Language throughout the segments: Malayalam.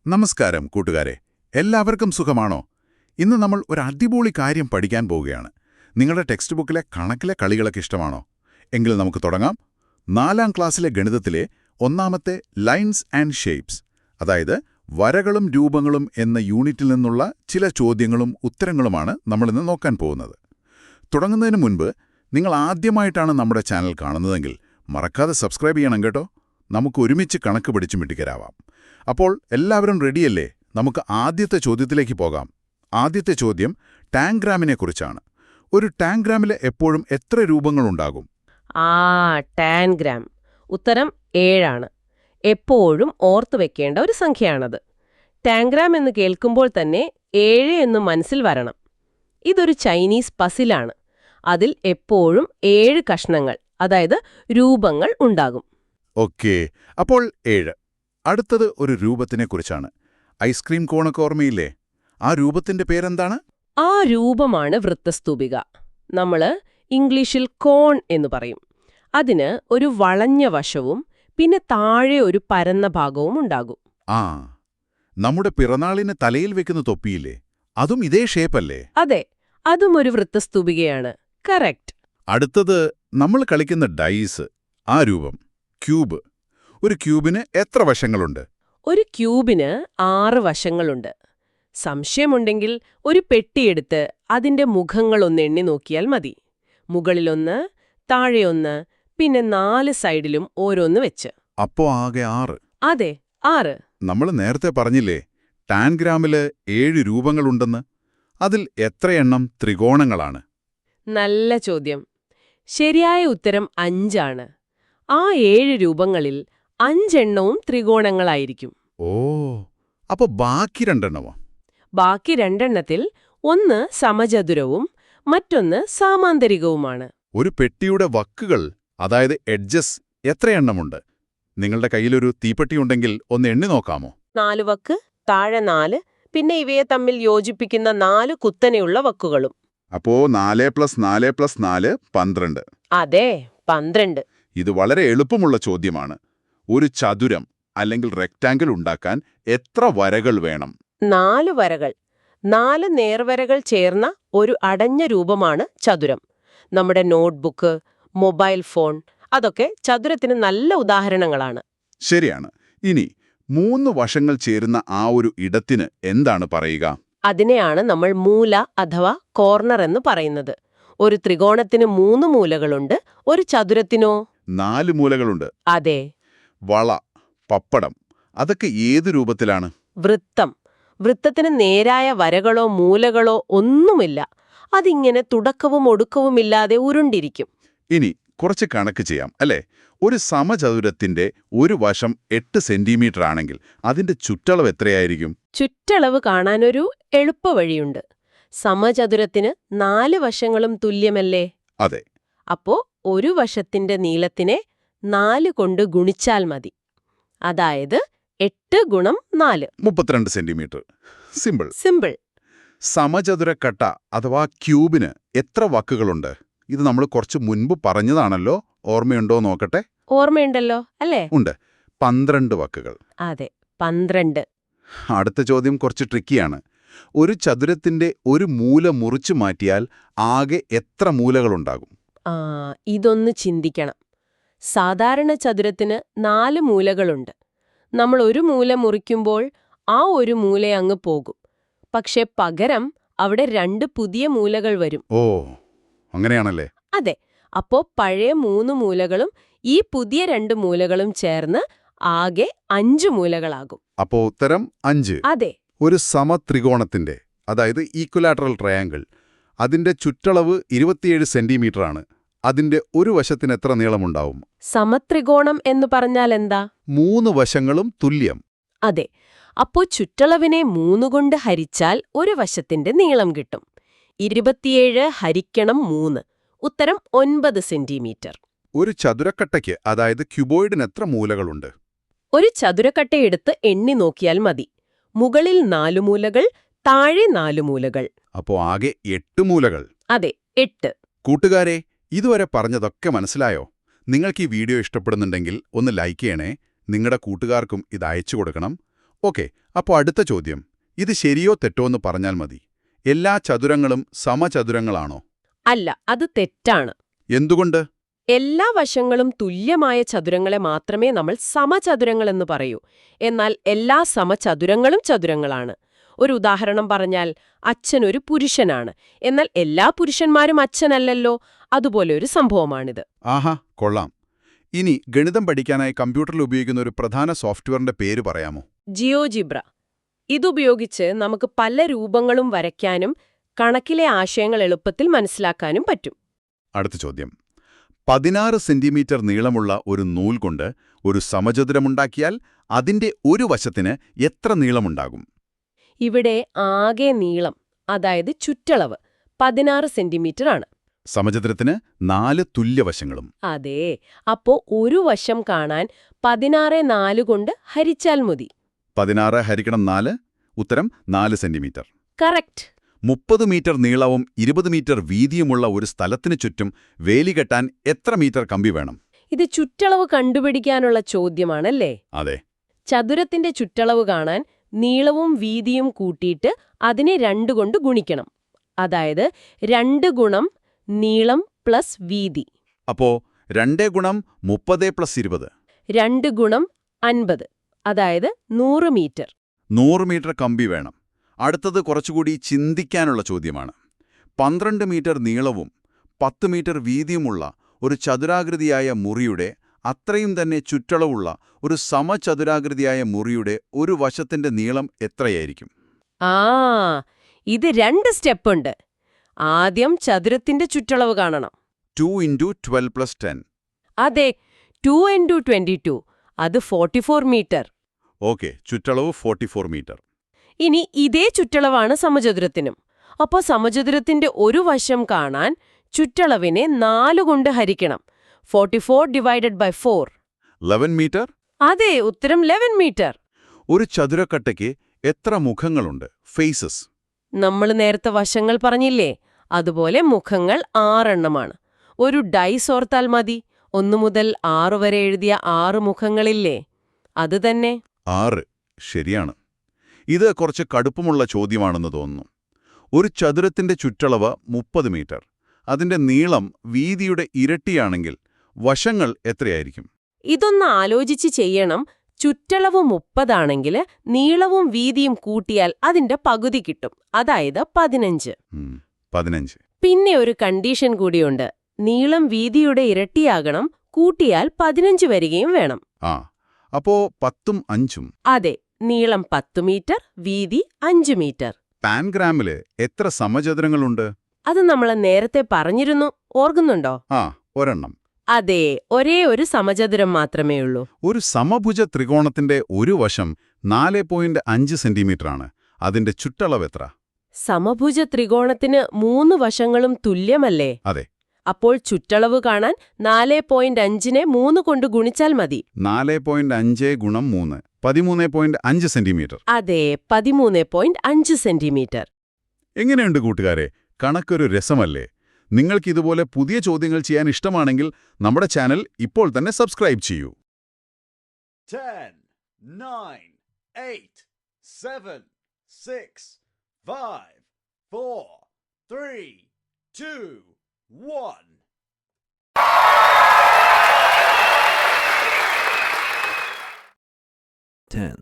നമസ്കാരം കൂട്ടുകാരെ, എല്ലാവർക്കും സുഖമാണോ? ഇന്ന് നമ്മൾ ഒരു അടിപൊളി കാര്യം പഠിക്കാൻ പോവുകയാണ്. നിങ്ങളുടെ ടെക്സ്റ്റ് ബുക്കിലെ കണക്കിലെ കളികളൊക്കെ ഇഷ്ടമാണോ? എങ്കിൽ നമുക്ക് തുടങ്ങാം. 4ാം ക്ലാസ്സിലെ ഗണിതത്തിലെ ഒന്നാമത്തെ ലൈൻസ് ആൻഡ് ഷേപ്സ്, അതായത് വരകളും രൂപങ്ങളും എന്ന യൂണിറ്റിൽ നിന്നുള്ള ചില ചോദ്യങ്ങളും ഉത്തരങ്ങളുമാണ് നമ്മളിന്ന് നോക്കാൻ പോകുന്നത്. തുടങ്ങുന്നതിന് മുൻപ് നിങ്ങൾ ആദ്യമായിട്ടാണ് നമ്മുടെ ചാനൽ കാണുന്നതെങ്കിൽ മറക്കാതെ സബ്സ്ക്രൈബ് ചെയ്യണം കേട്ടോ. നമുക്ക് ഒരുമിച്ച് കണക്ക് പിടിച്ച് മിടുക്കരാവാം. അപ്പോൾ എല്ലാവരും റെഡിയല്ലേ? നമുക്ക് ആദ്യത്തെ ചോദ്യത്തിലേക്ക് പോകാം. ആദ്യത്തെ ചോദ്യം ടാൻഗ്രാമിനെക്കുറിച്ചാണ്. ഒരു ടാൻഗ്രാമിൽ എപ്പോഴും എത്ര രൂപങ്ങളുണ്ടാകും? ടാൻഗ്രാം. ഉത്തരം 7 ആണ്. എപ്പോഴും ഓർത്തു വെക്കേണ്ട ഒരു സംഖ്യയാണത്. ടാൻഗ്രാം എന്ന് കേൾക്കുമ്പോൾ തന്നെ 7 എന്ന് മനസ്സിൽ വരണം. ഇതൊരു ചൈനീസ് പസിലാണ്. അതിൽ എപ്പോഴും 7 കഷ്ണങ്ങൾ, അതായത് രൂപങ്ങൾ ഉണ്ടാകും. ഓക്കേ, അപ്പോൾ 7. അടുത്തത് ഒരു രൂപത്തിനെക്കുറിച്ചാണ്. ഐസ്ക്രീം കോണൊക്കെ ഓർമ്മയില്ലേ? ആ രൂപത്തിന്റെ പേരെന്താണ്? ആ രൂപമാണ് വൃത്തസ്തൂപിക. നമ്മള് ഇംഗ്ലീഷിൽ കോൺ എന്ന് പറയും. അതിന് ഒരു വളഞ്ഞ വശവും പിന്നെ താഴെ ഒരു പരന്ന ഭാഗവും ഉണ്ടാകും. നമ്മുടെ പിറന്നാളിന് തലയിൽ വെക്കുന്ന തൊപ്പിയില്ലേ, അതും ഇതേ ഷേപ്പല്ലേ? അതെ, അതും ഒരു വൃത്തസ്തൂപികയാണ്. കറക്റ്റ്. അടുത്തത് നമ്മൾ കളിക്കുന്ന ഡൈസ്, ആ രൂപം ക്യൂബ്. ഒരു ക്യൂബിന് എത്ര വശങ്ങളുണ്ട്? ഒരു ക്യൂബിന് 6 വശങ്ങളുണ്ട്. സംശയമുണ്ടെങ്കിൽ ഒരു പെട്ടിയെടുത്ത് അതിന്റെ മുഖങ്ങളൊന്ന് എണ്ണി നോക്കിയാൽ മതി. മുകളിലൊന്ന്, താഴെയൊന്ന്, പിന്നെ 4 സൈഡിലും ഓരോന്ന് വെച്ച്. അപ്പോ ആകെ 6. അതെ, 6. നമ്മൾ നേരത്തെ പറഞ്ഞില്ലേ ടാൻഗ്രാമില് 7 രൂപങ്ങളുണ്ടെന്ന്. അതിൽ എത്രയെണ്ണം ത്രികോണങ്ങളാണ്? നല്ല ചോദ്യം. ശരിയായ ഉത്തരം 5 ആണ്. ആ 7 രൂപങ്ങളിൽ 5 എണ്ണവും ത്രികോണങ്ങളായിരിക്കും. അപ്പൊ ബാക്കി 2 എണ്ണമോ? ബാക്കി 2 എണ്ണത്തിൽ ഒന്ന് സമചതുരവും മറ്റൊന്ന് സാമാന്തരികവുമാണ്. ഒരു പെട്ടിയുടെ വക്കുകൾ, അതായത് എഡ്ജസ്, എത്രയെണ്ണമുണ്ട്? നിങ്ങളുടെ കയ്യിലൊരു തീപ്പെട്ടിയുണ്ടെങ്കിൽ ഒന്ന് എണ്ണി നോക്കാമോ? 4 വക്ക്, താഴെ 4, പിന്നെ ഇവയെ തമ്മിൽ യോജിപ്പിക്കുന്ന 4 കുത്തനെയുള്ള വക്കുകളും. അപ്പോ 4+4+4 12. അതെ, 12. ഇത് വളരെ എളുപ്പമുള്ള ചോദ്യമാണ്. ഒരു ചതുരം അല്ലെങ്കിൽ റെക്ടാങ്കിൾ ഉണ്ടാക്കാൻ എത്ര വരകൾ വേണം? 4 വരകൾ. 4 നേർവരകൾ ചേർന്ന ഒരു അടഞ്ഞ രൂപമാണ് ചതുരം. നമ്മുടെ നോട്ട്ബുക്ക്, മൊബൈൽ ഫോൺ, അതൊക്കെ ചതുരത്തിന് നല്ല ഉദാഹരണങ്ങളാണ്. ശരിയാണ്. ഇനി 3 വശങ്ങൾ ചേരുന്ന ആ ഒരു ഇടത്തിന് എന്താണ് പറയുക? അതിനെയാണ് നമ്മൾ മൂല അഥവാ കോർണർ എന്ന് പറയുന്നത്. ഒരു ത്രികോണത്തിന് 3 മൂലകളുണ്ട്, ഒരു ചതുരത്തിനോ 4 മൂലകളുണ്ട്. അതെ. വള, പപ്പടം, അതൊക്കെ ഏത് രൂപത്തിലാണ്? വൃത്തം. വൃത്തത്തിന് നേരായ വരകളോ മൂലകളോ ഒന്നുമില്ല. അതിങ്ങനെ തുടക്കവും ഒടുക്കവുമില്ലാതെ ഉരുണ്ടിരിക്കും. ഇനി കുറച്ച് കണക്ക് ചെയ്യാം അല്ലേ? ഒരു സമചതുരത്തിന്റെ ഒരു വശം 8 സെന്റിമീറ്റർ ആണെങ്കിൽ അതിന്റെ ചുറ്റളവ് എത്രയായിരിക്കും? ചുറ്റളവ് കാണാനൊരു എളുപ്പവഴിയുണ്ട്. സമചതുരത്തിന് 4 വശങ്ങളും തുല്യമല്ലേ? അതെ. അപ്പോ ഒരു വശത്തിന്റെ നീളത്തിനെ 4 കൊണ്ട് ഗുണിച്ചാൽ മതി. അതായത് 8 ഗുണം 4. 32 സെന്റിമീറ്റർ. സിമ്പിൾ. സിമ്പിൾ. സമചതുരക്കട്ട അഥവാ ക്യൂബിന് എത്ര വക്കുകളുണ്ട്? ഇത് നമ്മൾ കുറച്ച് മുൻപ് പറഞ്ഞതാണല്ലോ, ഓർമ്മയുണ്ടോ നോക്കട്ടെ. ഓർമ്മയുണ്ടല്ലോ അല്ലേ? ഉണ്ട്. 12 വക്കുകൾ. അതെ, 12. അടുത്ത ചോദ്യം കുറച്ച് ട്രിക്കിയാണ്. ഒരു ചതുരത്തിന്റെ ഒരു മൂല മുറിച്ചു മാറ്റിയാൽ ആകെ എത്ര മൂലകളുണ്ടാകും? ഇതൊന്ന് ചിന്തിക്കണം. സാധാരണ ചതുരത്തിന് 4 മൂലകളുണ്ട്. നമ്മൾ ഒരു മൂല മുറിക്കുമ്പോൾ ആ ഒരു മൂല അങ്ങ് പോകും. പക്ഷെ പകരം അവിടെ 2 പുതിയ മൂലകൾ വരും. അങ്ങനെയാണല്ലേ? അതെ. അപ്പോ പഴയ 3 മൂലകളും ഈ പുതിയ 2 മൂലകളും ചേർന്ന് ആകെ 5 മൂലകളാകും. അപ്പോ ഉത്തരം 5. അതെ. ഒരു സമത്രികോണത്തിന്റെ, അതായത് ഈക്വലാറ്ററൽ ട്രയാങ്കിൾ, അതിന്റെ ചുറ്റളവ് 27 സെന്റിമീറ്റർ ആണ്. അതിന്റെ ഒരു വശത്തിന് എത്ര നീളമുണ്ടാവും? സമത്രികോണം എന്ന് പറഞ്ഞാൽ എന്താ? 3 വശങ്ങളും തുല്യം. അതെ. അപ്പോ ചുറ്റളവിനെ 3 കൊണ്ട് ഹരിച്ചാൽ ഒരു വശത്തിന്റെ നീളം കിട്ടും. 27 ഹരിക്കണം 3. ഉത്തരം 9 സെന്റിമീറ്റർ. ഒരു ചതുരക്കട്ടയ്ക്ക്, അതായത് ക്യൂബോയിഡിന് എത്ര മൂലകളുണ്ട്? ഒരു ചതുരക്കട്ടയെടുത്ത് എണ്ണി നോക്കിയാൽ മതി. മുകളിൽ 4 മൂലകൾ, താഴെ 4 മൂലകൾ. അപ്പോ ആകെ 8 മൂലകൾ. അതെ, 8. കൂട്ടുകാരെ, ഇതുവരെ പറഞ്ഞതൊക്കെ മനസ്സിലായോ? നിങ്ങൾക്ക് ഈ വീഡിയോ ഇഷ്ടപ്പെടുന്നുണ്ടെങ്കിൽ ഒന്ന് ലൈക്ക് ചെയ്യണേ. നിങ്ങളുടെ കൂട്ടുകാർക്കും ഇത് അയച്ചു കൊടുക്കണം. ഓക്കെ, അപ്പോൾ അടുത്ത ചോദ്യം, ഇത് ശരിയോ തെറ്റോ എന്ന് പറഞ്ഞാൽ മതി. എല്ലാ ചതുരങ്ങളും സമചതുരങ്ങളാണോ? അല്ല, അത് തെറ്റാണ്. എന്തുകൊണ്ട്? എല്ലാ വശങ്ങളും തുല്യമായ ചതുരങ്ങളെ മാത്രമേ നമ്മൾ സമചതുരങ്ങളെന്ന് പറയൂ. എന്നാൽ എല്ലാ സമചതുരങ്ങളും ചതുരങ്ങളാണ്. ഒരു ഉദാഹരണം പറഞ്ഞാൽ, അച്ഛനൊരു പുരുഷനാണ്. എന്നാൽ എല്ലാ പുരുഷന്മാരും അച്ഛനല്ലല്ലോ. അതുപോലെ ഒരു സംഭവമാണിത്. ആഹാ, കൊള്ളാം. ഇനി ഗണിതം പഠിക്കാനായി കമ്പ്യൂട്ടറിൽ ഉപയോഗിക്കുന്ന ഒരു പ്രധാന സോഫ്റ്റ്വെയറിന്റെ പേര് പറയാമോ? ജിയോജിബ്ര. ഇതുപയോഗിച്ച് നമുക്ക് പല രൂപങ്ങളും വരയ്ക്കാനും കണക്കിലെ ആശയങ്ങൾ എളുപ്പത്തിൽ മനസ്സിലാക്കാനും പറ്റും. അടുത്ത ചോദ്യം, 16 സെന്റിമീറ്റർ നീളമുള്ള ഒരു നൂൽ കൊണ്ട് ഒരു സമചതുരമുണ്ടാക്കിയാൽ അതിന്റെ ഒരു വശത്തിന് എത്ര നീളമുണ്ടാകും? ഇവിടെ ആകെ നീളം, അതായത് ചുറ്റളവ്, 16 സെന്റിമീറ്റർ ആണ്. സമചതുരത്തിന് 4 തുല്യവശങ്ങളും. അതെ, അപ്പോ ഒരു വശം കാണാൻ 16 4 കൊണ്ട് ഹരിച്ചാൽ മതി. 16 ഹരിക്കണം 4, ഉത്തരം 4 സെന്റിമീറ്റർ. കറക്റ്റ്. 30 മീറ്റർ നീളവും 20 മീറ്റർ വീതിയുമുള്ള ഒരു സ്ഥലത്തിനു ചുറ്റും വേലി കെട്ടാൻ എത്ര മീറ്റർ കമ്പി വേണം? ഇത് ചുറ്റളവ് കണ്ടുപിടിക്കാനുള്ള ചോദ്യമാണല്ലേ? അതെ. ചതുരത്തിന്റെ ചുറ്റളവ് കാണാൻ നീളവും വീതിയും കൂട്ടിയിട്ട് അതിനെ 2 കൊണ്ട് ഗുണിക്കണം. അതായത് 2 ഗുണം നീളം പ്ലസ് വീതി. അപ്പോ 2 ഗുണം 30 പ്ലസ് 20. 2 ഗുണം 50, അതായത് 100 മീറ്റർ. 100 മീറ്റർ കമ്പി വേണം. അടുത്തത് കുറച്ചുകൂടി ചിന്തിക്കാനുള്ള ചോദ്യമാണ്. 12 മീറ്റർ നീളവും 10 മീറ്റർ വീതിയുമുള്ള ഒരു ചതുരാകൃതിയായ മുറിയുടെ അത്രയും തന്നെ ചുറ്റളവുള്ള ഒരു സമചതുരാകൃതിയായ മുറിയുടെ ഒരു വശത്തിന്റെ നീളം എത്രയായിരിക്കും? ഇത് 2 സ്റ്റെപ്പുണ്ട്. ആദ്യം ചതുരത്തിന്റെ ചുറ്റളവ് കാണണം. 2 × 12 + 10. അതെ, 2 × 22, അത് 44 മീറ്റർ. ഓക്കെ, ചുറ്റളവ് 44 മീറ്റർ. ഇനി ഇതേ ചുറ്റളവാണ് സമചതുരത്തിനും. അപ്പോൾ സമചതുരത്തിന്റെ ഒരു വശം കാണാൻ ചുറ്റളവിനെ 4 കൊണ്ട് ഹരിക്കണം. 44/4. 11 മീറ്റർ? അതെ, ഉത്തരം 11 മീറ്റർ. ഒരു ചതുരക്കട്ടയ്ക്ക് എത്ര മുഖങ്ങളുണ്ട്, ഫേസസ്? നമ്മൾ നേരത്തെ വശങ്ങൾ പറഞ്ഞില്ലേ, അതുപോലെ മുഖങ്ങൾ 6 എണ്ണമാണ്. ഒരു ഡൈസ് ഓർത്താൽ മതി. 1 മുതൽ 6 വരെ എഴുതിയ 6 മുഖങ്ങളില്ലേ, അത് തന്നെ. 6, ശരിയാണ്. ഇത് കുറച്ച് കടുപ്പമുള്ള ചോദ്യമാണെന്ന് തോന്നുന്നു. ഒരു ചതുരത്തിന്റെ ചുറ്റളവ് 30 മീറ്റർ. അതിന്റെ നീളം വീതിയുടെ ഇരട്ടിയാണെങ്കിൽ വശങ്ങൾ എത്രയായിരിക്കും? ഇതൊന്ന് ആലോചിച്ച് ചെയ്യണം. ചുറ്റളവ് 30 ആണെങ്കിൽ നീളവും വീതിയും കൂട്ടിയാൽ അതിന്റെ പകുതി കിട്ടും, അതായത് 15. 15. പിന്നെ ഒരു കണ്ടീഷൻ കൂടിയുണ്ട്. നീളം വീതിയുടെ ഇരട്ടിയാകണം, കൂട്ടിയാൽ 15 വരികയും വേണം. അപ്പോ 10ഉം 5ഉം. അതെ, നീളം 10 മീറ്റർ, വീതി 5 മീറ്റർ. പാൻഗ്രാമില് എത്ര സമചതുരങ്ങളുണ്ട്? അത് നമ്മൾ നേരത്തെ പറഞ്ഞിരുന്നു, ഓർക്കുന്നുണ്ടോ? ഒരെണ്ണം. അതെ, ഒരേ ഒരു സമചതുരം മാത്രമേ ഉള്ളൂ. ഒരു സമഭുജ ത്രികോണത്തിന്റെ ഒരു വശം 4.5 സെന്റിമീറ്ററാണ്. അതിന്റെ ചുറ്റളവ് എത്ര? സമഭുജ ത്രികോണത്തിന് 3 വശങ്ങളും തുല്യമല്ലേ? അതെ. അപ്പോൾ ചുറ്റളവ് കാണാൻ 4.5നെ 3 കൊണ്ട് ഗുണിച്ചാൽ മതി. 4.5 × 3 13.5 സെന്റിമീറ്റർ. അതെ, 13.5 സെന്റിമീറ്റർ. എങ്ങനെയുണ്ട് കൂട്ടുകാരെ? കണക്കൊരു രസമല്ലേ? നിങ്ങൾക്കിതുപോലെ പുതിയ ചോദ്യങ്ങൾ ചെയ്യാൻ ഇഷ്ടമാണെങ്കിൽ നമ്മുടെ ചാനൽ ഇപ്പോൾ തന്നെ സബ്സ്ക്രൈബ് ചെയ്യൂ. 10, 9, 8, 7, 6, 5, 4, 3, 2, 1. Ten,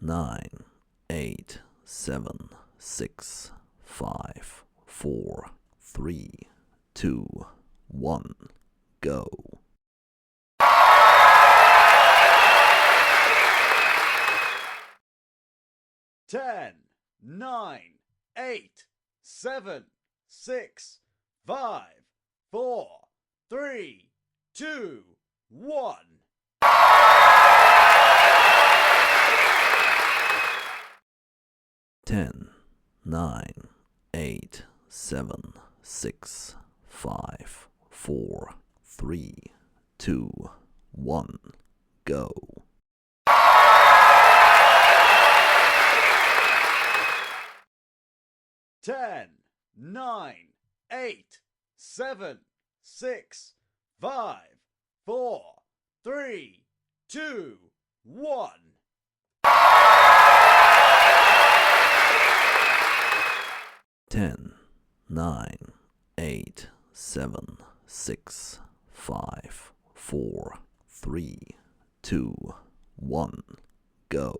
9, 8, 7, 6, 5, 4, 3, 2, 1, go. 10, 9, 8, 7, 6, 5, 4, 3, 2, 1. Ten, 9, 8, 7, 6, 5, 4, 3, 2, 1, go. 10, 9, 8, 7, 6, 5, 4, 3, 2, 1. 9, 8, 7, 6, 5, 4, 3, 2, 1, go.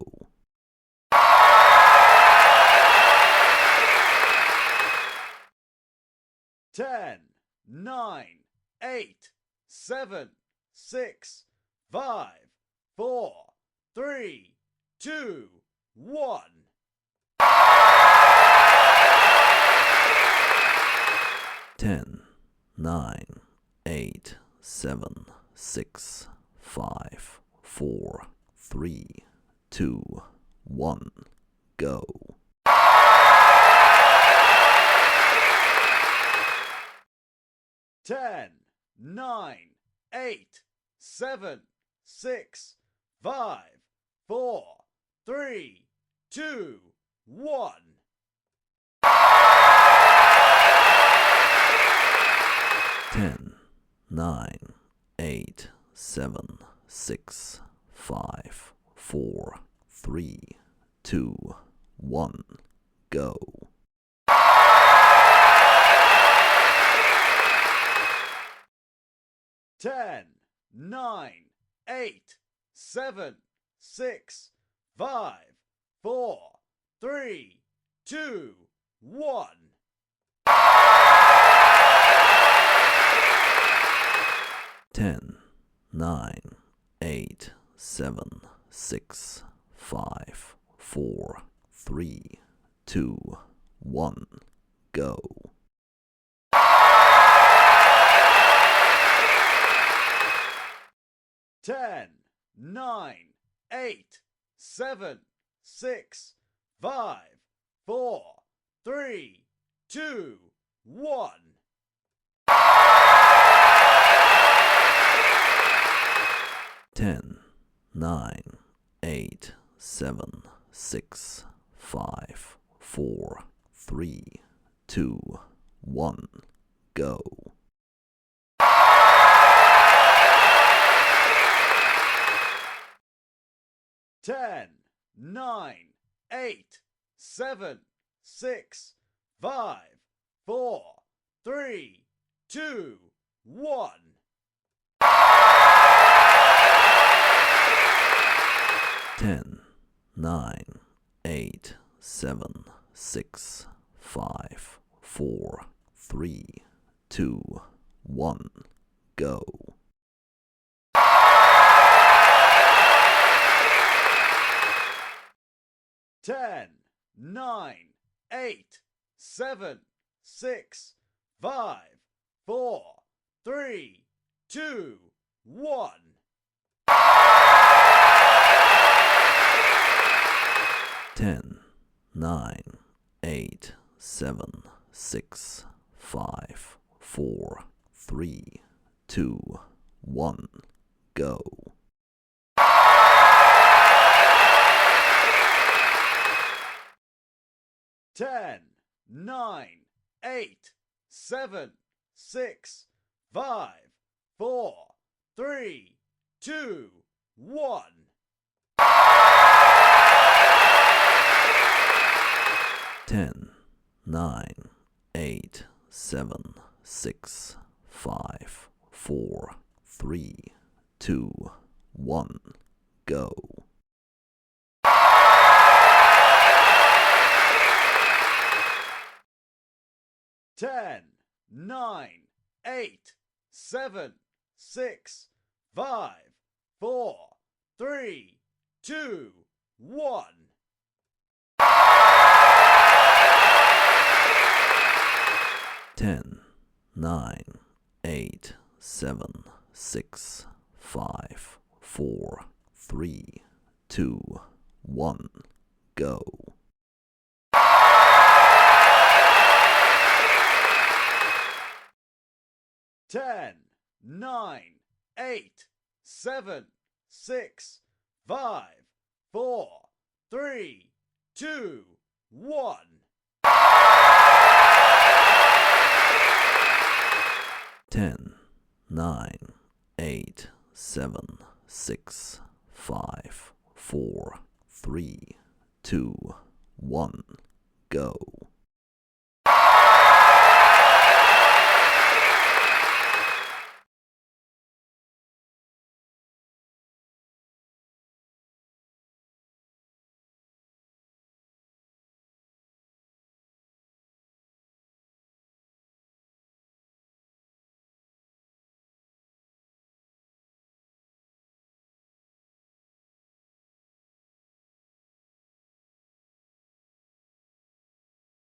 10, 9, 8, 7, 6, 5, 4, 3, 2, 1. 10, 9, 8, 7, 6, 5, 4, 3, 2, 1, go. 10, 9, 8, 7, 6, 5, 4, 3, 2, 1. 10, 9, 8, 7, 6, 5, 4, 3, 2, 1, go. 10, 9, 8, 7, 6, 5, 4, 3, 2, 1. 10, 9, 8, 7, 6, 5, 4, 3, 2, 1, go. 10, 9, 8, 7, 6, 5, 4, 3, 2, 1. 10, 9, 8, 7, 6, 5, 4, 3, 2, 1, go. 10, 9, 8, 7, 6, 5, 4, 3, 2, 1. 10, 9, 8, 7, 6, 5, 4, 3, 2, 1, go. 10, 9, 8, 7, 6, 5, 4, 3, 2, 1. 10, 9, 8, 7, 6, 5, 4, 3, 2, 1, go. 10, 9, 8, 7, 6, 5, 4, 3, 2, 1. 10, 9, 8, 7, 6, 5, 4, 3, 2, 1, go. 10, 9, 8, 7, 6, 5, 4, 3, 2, 1. 10, 9, 8, 7, 6, 5, 4, 3, 2, 1, go. 10, 9, 8, 7, 6, 5, 4, 3, 2, 1. 10, 9, 8, 7, 6, 5, 4, 3, 2, 1, go.